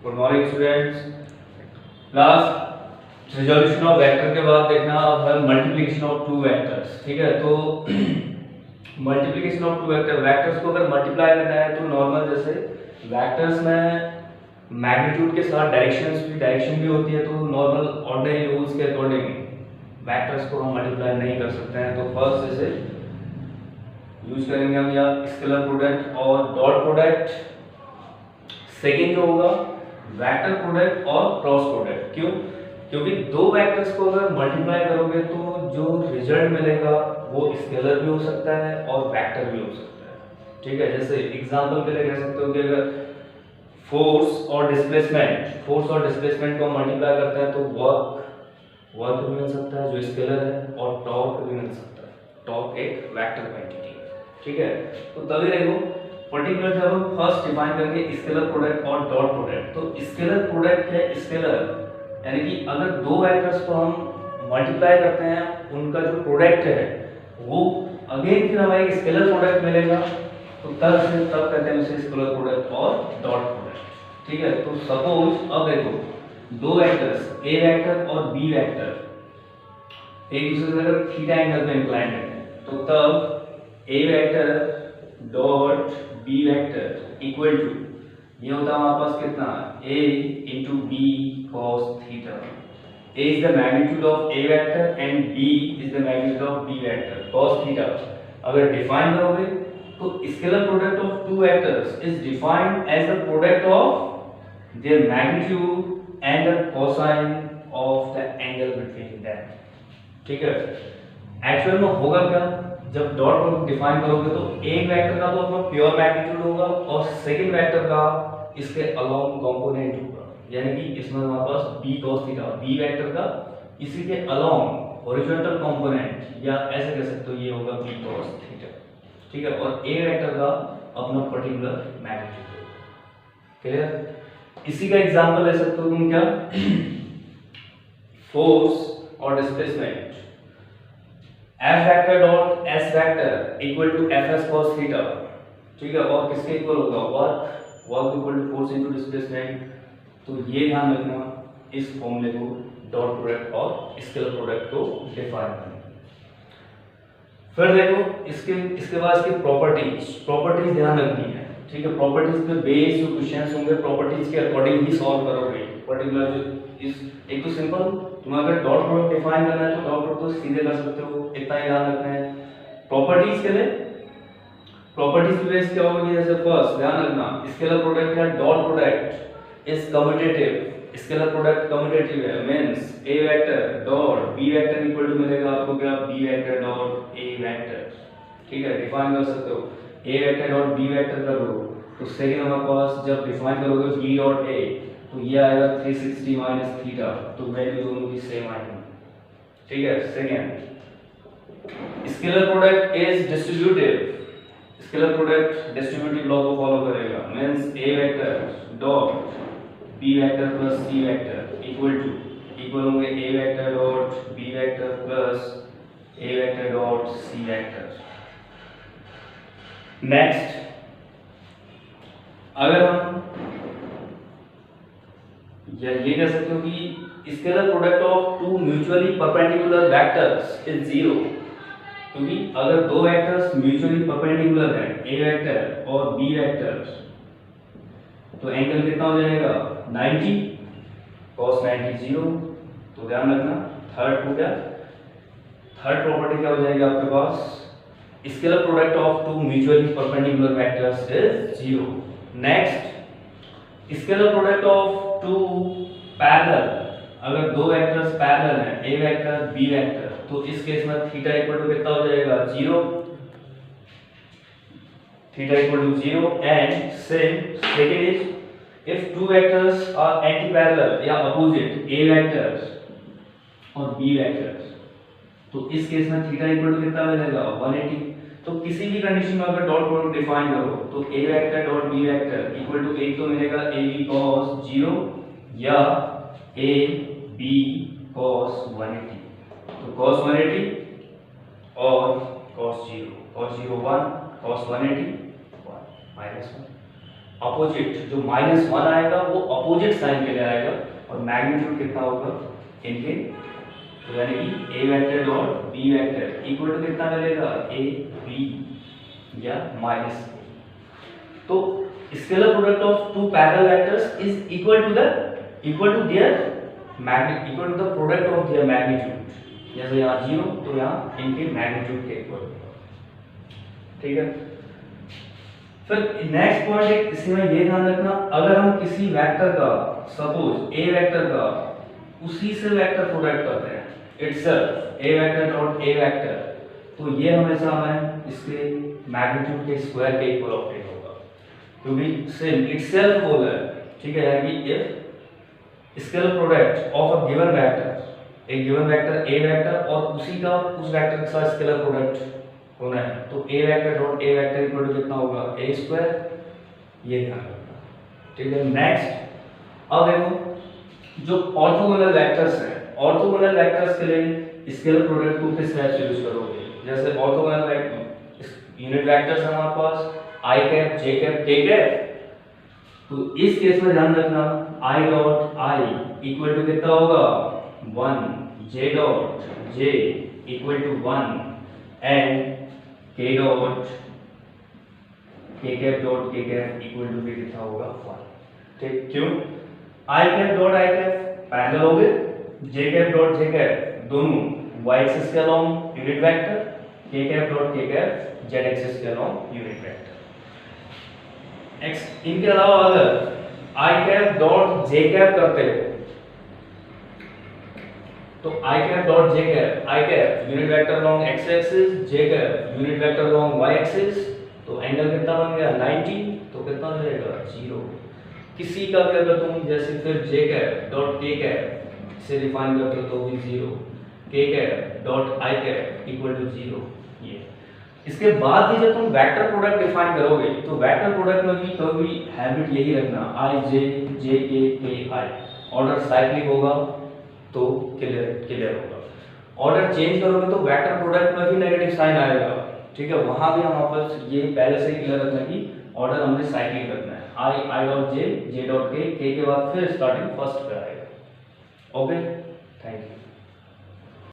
Good morning students. Class resolution of vector के बाद देखना अब है मल्टीप्लिकेशन ऑफ टू वेक्टर्स। ठीक है, तो मल्टीप्लिकेशन ऑफ टू वेक्टर्स को अगर मल्टीप्लाई करना है तो नॉर्मल जैसे वेक्टर्स में मैग्नीट्यूड के साथ डायरेक्शन भी होती है, तो नॉर्मल ऑर्डिनरी रूल्स के अकॉर्डिंग वेक्टर्स को हम मल्टीप्लाई नहीं कर सकते हैं। तो फर्स्ट जैसे यूज करेंगे हम या स्केलर प्रोडक्ट और डॉट प्रोडक्ट। सेकेंड जो होगा वेक्टर प्रोडक्ट और क्रॉस प्रोडक्ट। क्यों? क्योंकि दो वेक्टर्स को अगर मल्टीप्लाई करोगे तो जो रिजल्ट मिलेगा वो स्केलर भी हो सकता है और वेक्टर भी हो सकता है। ठीक है, जैसे एग्जांपल के लिए कह सकते हो कि अगर फोर्स और डिस्प्लेसमेंट को मल्टीप्लाई करते हैं तो वर्क भी मिल सकता है जो स्केलर है, और टॉर्क भी मिल सकता है। टॉर्क एक वेक्टर क्वांटिटी है। ठीक है, तो तभी देखो पर्टिकुलर जब हम फर्स्ट डिफाइन करेंगे स्केलर प्रोडक्ट और डॉट प्रोडक्ट, तो स्केलर प्रोडक्ट है स्केलर यानी कि अगर दो वेक्टर्स को हम मल्टीप्लाई करते हैं उनका जो प्रोडक्ट है वो अगेन फिर हमें एक स्केलर प्रोडक्ट मिलेगा, तो तब कहते हैं उसे स्केलर प्रोडक्ट और डॉट प्रोडक्ट। ठीक है, तो सपोज अब देखो दो वेक्टर्स ए वेक्टर और बी वेक्टर एक दूसरे से अगर थीटा एंगल पे इंक्लाइन करते हैं तो तब A vector dot B vector equal to ये होता है हमारे पास कितना a into B cos theta. a is the magnitude of a vector and b is the magnitude of b vector cos theta. अगर डिफाइन करोगे तो scalar product of two vectors is defined as the product of their magnitude and the cosine of the angle between them. ठीक है, actual में होगा क्या, जब dot product define करोगे तो एक वेक्टर का तो अपना प्योर मैग्नीट्यूड होगा और सेकंड वेक्टर का इसके अलोंग कंपोनेंट होगा, यानी कि इसमें हमारे पास b cos theta b vector का इसी के अलोंग हॉरिजॉन्टल कंपोनेंट या ऐसे कह सकते हो ये होगा b cos थीटा। ठीक है, और a वेक्टर का अपना पर्टिकुलर मैग्नीट्यूड होगा। क्लियर? इसी का एग्जांपल ले सकते हो तुम क्या, फोर्स और displacement F vector dot S vector equal to Fs cos theta. ठीक है, और किसके इक्वल होगा, work equal to force into displacement. तो ये ध्यान रखना इस फॉर्मूले को डॉट प्रोडक्ट और स्केलर प्रोडक्ट को डिफाइन करना। फिर देखो इसके बाद इसकी प्रॉपर्टीज ध्यान रखनी है। ठीक है, प्रॉपर्टीज पे बेस्ड जो क्वेश्चंस होंगे प्रॉपर्टीज के अकॉर्डिंग ही सॉल्व करोगे। पर्टिकुलर जो एक तो सिंपल तुम्हें अगर डॉट प्रोडक्ट डिफाइन करना है तो डॉट प्रोडक्ट तो सीधे कर सकते हो, इतना ही ध्यान रखना है। प्रॉपर्टीज के लिए प्रॉपर्टीज पे बेस क्या होगी, जैसे फर्स्ट ध्यान रखना स्केलर प्रोडक्ट या dot product is commutative. Scalar product commutative है, means A vector dot B vector equal to मिलेगा आपको क्या, B vector dot A vector. ठीक है, डिफाइन कर सकते हो A vector dot B vector कर दो तो सेकंड हमारे पास जब डिफाइन करोगे बी डॉट ए तो ये आएगा 360 माइनस थीटा, तो वैल्यू दोनों की सेम आएगी। ठीक है, second scalar product is distributive. Scalar product distributive law को फॉलो करेगा, means A vector dot B vector plus C vector equal होंगे A vector dot B vector plus A vector dot C vector. Next अगर हम या ये कह सकते हो कि scalar product of two mutually perpendicular vectors is zero, क्योंकि अगर दो वेक्टर्स म्यूचुअली परपेंडिकुलर हैं ए वेक्टर और बी वेक्टर तो एंगल कितना हो जाएगा 90 cos 90 जीरो। तो ध्यान रखना थर्ड प्रॉपर्टी क्या हो जाएगी आपके पास, scalar product of two mutually perpendicular vectors is zero. Next scalar product of two parallel, अगर दो वेक्टर्स पैरेलल हैं ए वेक्टर बी वेक्टर तो इस केस में थीटा इक्वल टू कितना हो जाएगा, zero. Theta equal to zero and second is if two vectors are anti parallel या अपोजिट ए वेक्टर्स और बी वेक्टर्स तो इस केस में थीटा इक्वल टू कितना मिलेगा 180। तो किसी भी कंडीशन में अगर डॉट प्रोडक्ट डिफाइन करो तो A vector dot B vector equal to एक तो मिलेगा ए बी cos 0 या ए बी cos 180। तो cos 180 और cos 0 1 cos 180 1 -1 अपोजिट जो -1 आएगा वो अपोजिट साइन के लिए आएगा, और मैग्नीट्यूड कितना होगा इनके, तो यानी कि A vector dot B vector equal to कितना मिलेगा ए बी या माइनस। तो scalar product of two parallel vectors is equal to their equal to the product of their magnitude. जैसे यहाँ 0 तो यहाँ इनके मैग्नीट्यूड के इक्वल, ठीक है। फिर नेक्स्ट पॉइंट इसमें ये ध्यान रखना, अगर हम किसी वेक्टर का सपोज ए वेक्टर का उसी से वेक्टर प्रोडक्ट करते हैं itself A vector dot A vector, तो ये हमेशा हमें इसके मैग्नीट्यूड के स्क्वायर के इक्वल ऑपरेट होगा, क्योंकि सेम इटसेल्फ बोला है, ठीक है, यानी if scalar product of a given vector, एक गिवन वेक्टर ए वेक्टर और उसी का उस वेक्टर के साथ स्केलर प्रोडक्ट होना है, तो A vector dot A vector equal to कितना होगा ए स्क्वायर, ये ध्यान रखना, ठीक है। नेक्स्ट अब देखो जो ऑर्थोगोनल वेक्टर्स हैं, ऑर्थोगोनल वेक्टर्स के लिए स्केलर प्रोडक्ट को किस तरह से यूज करोगे, जैसे ऑर्थोगोनल वेक्टर यूनिट वेक्टर्स हैं हमारे पास i cap j cap k cap, तो इस केस में ध्यान रखना i dot i equal to कितना होगा 1, j dot j equal to 1 and k dot k cap dot k cap equal to कितना होगा 1, ठीक। क्यों i cap dot i cap parallel हो गए, j cap dot j cap दोनों y axis के along unit vector, k cap dot k cap z axis के along unit vector. Next इनके अलावा अगर i cap dot j cap करते हो तो i cap dot j cap, i cap unit vector along x axis, j cap unit vector along y axis, तो angle कितना बन गया 90, तो कितना हो जाएगा 0। किसी का भी अगर तुम जैसे फिर j cap dot k cap से डिफाइन करते हो तो भी 0, k cap dot i cap equal to 0, ये। इसके बाद भी जब तुम वेक्टर प्रोडक्ट डिफाइन करोगे तो वेक्टर प्रोडक्ट में भी कभी हैबिट यही रखना i j j k k i, order cyclic होगा तो क्लियर होगा। ऑर्डर चेंज करोगे तो वेक्टर प्रोडक्ट में भी नेगेटिव साइन आएगा, ठीक है, वहां भी हम वापस ये पहले से ही क्लियर रखना कि ऑर्डर हमने साइक्लिक रखना है, आई डॉट जे डॉट के के बाद फिर स्टार्टिंग फर्स्ट पे आएगा। Okay, thank you.